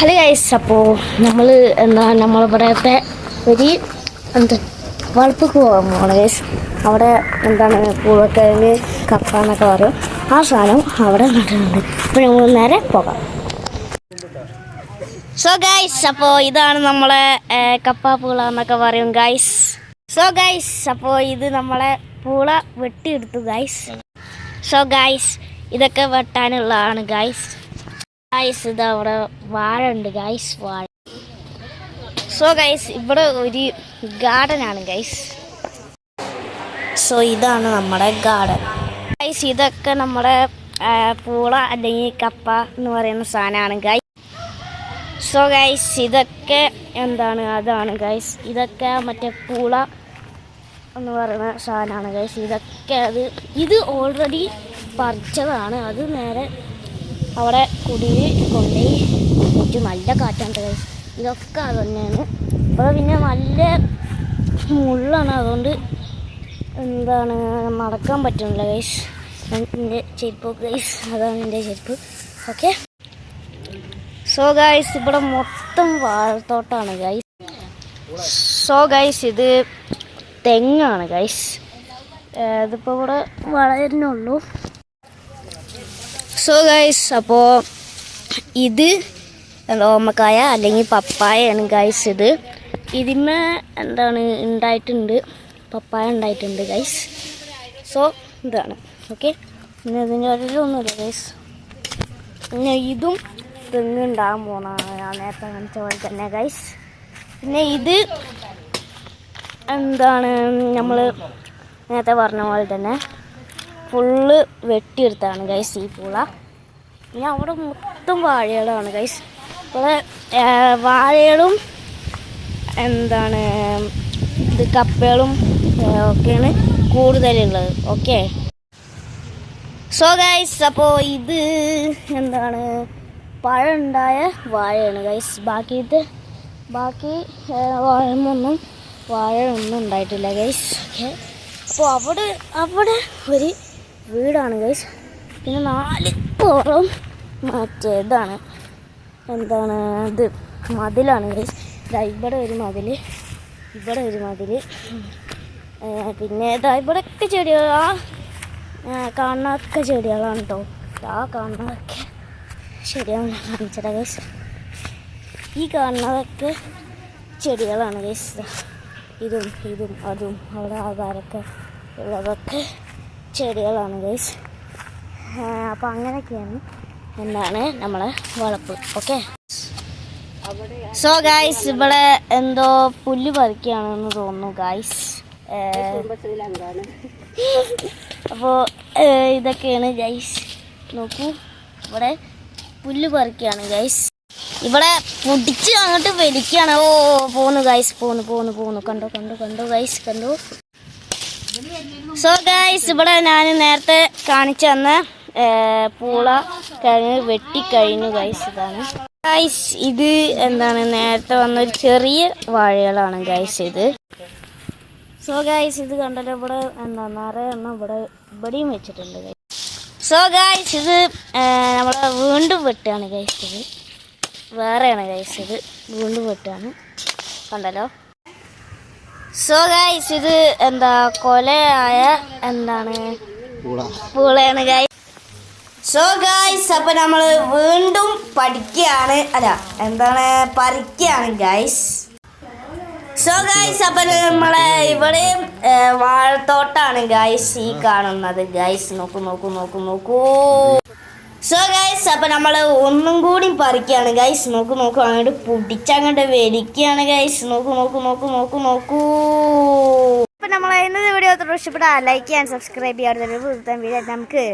Hello guys, അപ്പോൾ നമ്മളിവിടത്തെ ഒരു വളപ്പിക്ക് പോകാൻ പോകണം ഗൈസ്. അവിടെ പൂവക്കിഴങ്ങ് കപ്പ എന്നൊക്കെ പറയും. ആ സാധനം അവിടെ നട്ടിട്ടുണ്ട്. അപ്പോൾ നമ്മൾ നേരെ പോകാം. സോ ഗൈസ്, അപ്പോൾ ഇതാണ് നമ്മളെ കപ്പ പൂള എന്നൊക്കെ പറയും ഗൈസ്. സോ ഗൈസ്, അപ്പോൾ ഇത് നമ്മളെ പൂള വെട്ടിയെടുത്തു ഗൈസ്. സോ ഗൈസ്, ഇതൊക്കെ വെട്ടാനുള്ളതാണ് ഗൈസ്. ഗൈസ്, ഇത് അവിടെ വാഴ ഉണ്ട് ഗൈസ്, വാഴ. സോ ഗൈസ്, ഇവിടെ ഒരു ഗാർഡൻ ആണ് ഗൈസ്. സോ ഇതാണ് നമ്മുടെ ഗാർഡൻ ഗൈസ്. ഇതൊക്കെ നമ്മുടെ പൂള അല്ലെങ്കിൽ കപ്പ എന്ന് പറയുന്ന സാധനമാണ് ഗൈസ്. സോ ഗൈസ്, ഇതൊക്കെ അതാണ് ഗൈസ്. ഇതൊക്കെ മറ്റേ പൂള എന്ന് പറയുന്ന സാധനമാണ് ഗൈസ്. ഇതൊക്കെ ഇത് ഓൾറെഡി പറിച്ചതാണ്. അത് നേരെ അവിടെ കുടിയിൽ കൊണ്ടുപോയി വെച്ച് നല്ല കാറ്റാണ് ഗൈസ്. ഇതൊക്കെ അത് തന്നെയാണ്. അപ്പോൾ പിന്നെ നല്ല മുള്ളാണ്, അതുകൊണ്ട് നടക്കാൻ പറ്റുന്നില്ല ഗൈസ്. എൻ്റെ ചെരുപ്പ് ഗൈസ്, അതാണ് എൻ്റെ ചെരുപ്പ്. ഓക്കെ. സോ ഗൈസ്, ഇവിടെ മൊത്തം വാഴത്തോട്ടാണ് ഗൈസ്. സോ ഗൈസ്, ഇത് തെങ്ങാണ് ഗൈസ്. ഇതിപ്പോൾ ഇവിടെ വളരുന്നുള്ളൂ. സോ ഗൈസ്, അപ്പോൾ ഇത് ഓമക്കായ അല്ലെങ്കിൽ പപ്പായയാണ് ഗൈസ്. ഇതിന്മേ ഉണ്ടായിട്ടുണ്ട്, പപ്പായ ഉണ്ടായിട്ടുണ്ട് ഗൈസ്. സോ ഇതാണ് ഓക്കെ. പിന്നെ ഇതിൻ്റെ ഒരിലൊന്നുമില്ല ഗൈസ്. പിന്നെ ഇതും തെങ്ങുണ്ടാകാൻ പോകുന്നതാണ്, ഞാൻ നേരത്തെ കാണിച്ച പോലെ തന്നെ ഗൈസ്. പിന്നെ ഇത് നമ്മൾ നേരത്തെ പറഞ്ഞ പോലെ തന്നെ ഫുള്ള് വെട്ടിയെടുത്താണ് ഗൈസ് ഈ പൂള. പിന്നെ അവിടെ മൊത്തം വാഴകളാണ് ഗൈസ്. ഇവിടെ വാഴകളും ഇത് കപ്പകളും ഒക്കെയാണ് കൂടുതലുള്ളത്. ഓക്കെ. സോ ഗൈസ്, അപ്പോൾ ഇത് പഴം ഉണ്ടായ വാഴയാണ് ഗൈസ്. ബാക്കി വാഴയൊന്നും ഉണ്ടായിട്ടില്ല ഗൈസ്. ഓക്കെ. അപ്പോൾ അവിടെ ഒരു വീടാണ് ഗൈസ്. പിന്നെ 4 പുറം മറ്റേതാണ് ഇത് മതിലാണ് ഗൈസ്. ഇവിടെ ഒരു മതിൽ, ഇവിടെ ഒരു മതിൽ. പിന്നെ ഇവിടെയൊക്കെ ചെടികൾ, കാണുന്നതൊക്കെ ചെടികളാണ് കേട്ടോ. കാണുന്നതൊക്കെ ചെടിയാണ് കാണിച്ചത് ഗൈസ്. ഈ കാണുന്നതൊക്കെ ചെടികളാണ് ഗൈസ്. ഇതും അതും അവിടെ ആധാരമൊക്കെ ഉള്ളതൊക്കെ ചെടികളാണ് ഗൈസ്. അപ്പോൾ അങ്ങനെയൊക്കെയാണ് നമ്മളെ വളപ്പ്. ഓക്കെ. സോ ഗൈസ്, ഇവിടെ എന്തോ പുല്ല് പറിക്കുകയാണെന്ന് തോന്നുന്നു ഗൈസ്. അപ്പോൾ ഇതൊക്കെയാണ് ഗൈസ്. നോക്കൂ, ഇവിടെ പുല്ല് പറിക്കുകയാണ് ഗൈസ്. ഇവിടെ പൊടിച്ച് അങ്ങോട്ട് വലിക്കുകയാണ്. പോന്നു ഗൈസ്, പോന്നു. കണ്ടോ ഗൈസ്, കണ്ടു. സോ ഗൈസ്, ഇവിടെ ഞാൻ നേരത്തെ കാണിച്ചു തന്ന പൂള കഴിഞ്ഞ് വെട്ടിക്കഴിഞ്ഞു ഗൈസ്. ഇതാണ് ഗൈസ്. ഇത് നേരത്തെ വന്നൊരു ചെറിയ വാഴകളാണ് ഗൈസ് ഇത്. സോ ഗൈസ്, ഇത് കണ്ടല്ലോ, ഇവിടെ നിറയെ ഇവിടെയും വെച്ചിട്ടുണ്ട് ഗൈസ്. സോ ഗൈസ്, ഇത് നമ്മളെ വീണ്ടും വെട്ടാണ് ഗൈസ്. ഇത് വേറെയാണ് ഗൈസ്. ഇത് വീണ്ടും വെട്ടാണ്, കണ്ടല്ലോ. സോ ഗൈസ്, ഇത് കൊലയായ പൂളയാണ് ഗൈസ്. സോ ഗൈസ്, അപ്പോൾ നമ്മൾ വീണ്ടും പറിക്കുകയാണ് ഗൈസ്. സോ ഗൈസ്, അപ്പോൾ നമ്മളെ ഇവിടെയും വാഴത്തോട്ടാണ് ഗൈസ് ഈ കാണുന്നത് ഗൈസ്. നോക്കൂ. സോ ഗൈസ്, അപ്പോൾ നമ്മൾ ഒന്നും കൂടി പറിക്കുകയാണ് ഗൈസ്. നോക്കൂ, അങ്ങോട്ട് പൊടിച്ചങ്ങോട്ട് വലിക്കുകയാണ് ഗൈസ്. നോക്കൂ. അപ്പോൾ നമ്മളെ ഇന്നത്തെ വീഡിയോ ഇഷ്ടപ്പെട്ടാൽ ലൈക്ക് ചെയ്യാൻ, സബ്സ്ക്രൈബ് ചെയ്യാൻ. നമുക്ക്